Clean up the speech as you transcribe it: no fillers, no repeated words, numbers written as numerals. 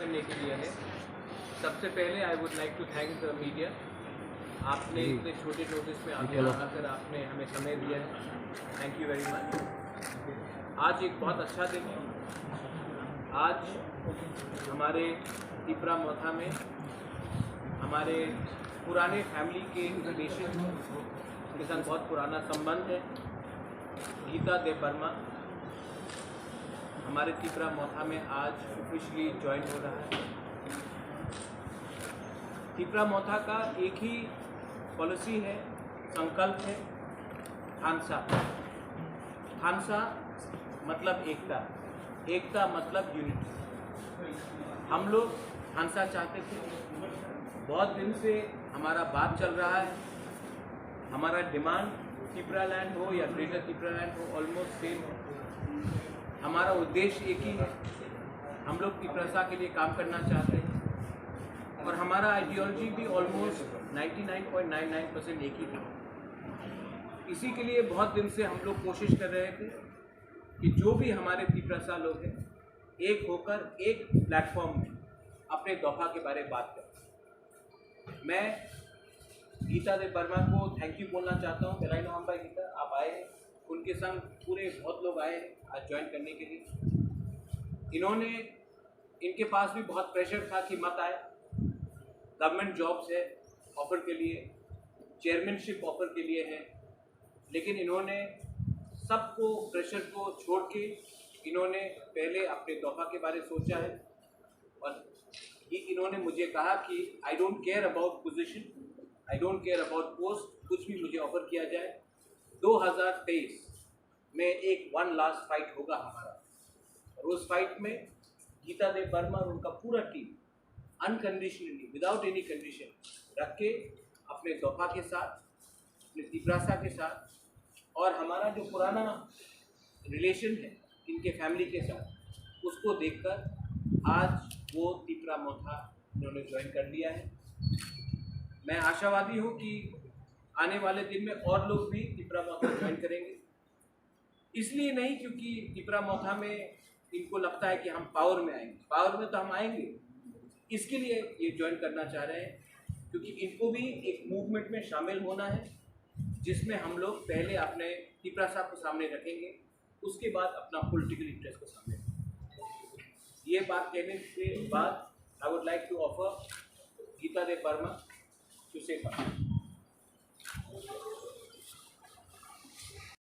करने के लिए है। सबसे पहले I would like to thank the media. आपने इतने छोटे नोटिस में आगे आकर आपने हमें समय दिया है, थैंक यू वेरी मच। आज एक बहुत अच्छा दिन है। आज हमारे तिपरा मोथा में हमारे पुराने फैमिली के रिलेशन के साथ बहुत पुराना संबंध है। गीता देव वर्मा हमारे तिपरा मोथा में आज ऑफिशियली ज्वाइन हो रहा है। तिपरा मोथा का एक ही पॉलिसी है, संकल्प है, थानसा। थानसा मतलब एकता, एकता मतलब यूनिटी। हम लोग थानसा चाहते थे, बहुत दिन से हमारा बात चल रहा है। हमारा डिमांड तिपरा लैंड हो या ग्रेटर तिपरा लैंड हो ऑलमोस्ट सेम है। हमारा उद्देश्य एक ही है, हम लोग तिपरासा के लिए काम करना चाहते हैं और हमारा आइडियोलॉजी भी ऑलमोस्ट 99.99% एक ही था। इसी के लिए बहुत दिन से हम लोग कोशिश कर रहे थे कि जो भी हमारे तिपरासा लोग हैं एक होकर एक प्लेटफॉर्म में अपने दफा के बारे में बात करें। मैं गीता देव वर्मा को थैंक यू बोलना चाहता हूँ। बेलाई नोहम भाई गीता, आप आए, उनके संग पूरे बहुत लोग आए आज ज्वाइन करने के लिए। इनके पास भी बहुत प्रेशर था कि मत आए। गवर्नमेंट जॉब्स है ऑफर के लिए, चेयरमैनशिप ऑफर के लिए है, लेकिन इन्होंने सबको प्रेशर को छोड़ के इन्होंने पहले अपने दफा के बारे में सोचा है। और इन्होंने मुझे कहा कि I don't care about position, I don't care about post, कुछ भी मुझे ऑफर किया जाए। 2023 में एक वन लास्ट फाइट होगा हमारा, और उस फाइट में गीता देव वर्मा और उनका पूरा team unconditionally without any condition रख के अपने दफा के साथ, अपने तिपरासा के साथ और हमारा जो पुराना रिलेशन है इनके फैमिली के साथ, उसको देखकर आज वो तिपरा मोथा इन्होंने ज्वाइन कर लिया है। मैं आशावादी हूँ कि आने वाले दिन में और लोग भी तिपरा मोथा ज्वाइन करेंगे। इसलिए नहीं क्योंकि तिपरा मोथा में इनको लगता है कि हम पावर में आएंगे, पावर में तो हम आएंगे, इसके लिए ये ज्वाइन करना चाह रहे हैं क्योंकि इनको भी एक मूवमेंट में शामिल होना है जिसमें हम लोग पहले अपने तिपरासा को सामने रखेंगे, उसके बाद अपना पॉलिटिकल इंटरेस्ट को सामने रखेंगे। ये बात कहने के बाद I would like to offer Geeta Dev Verma to से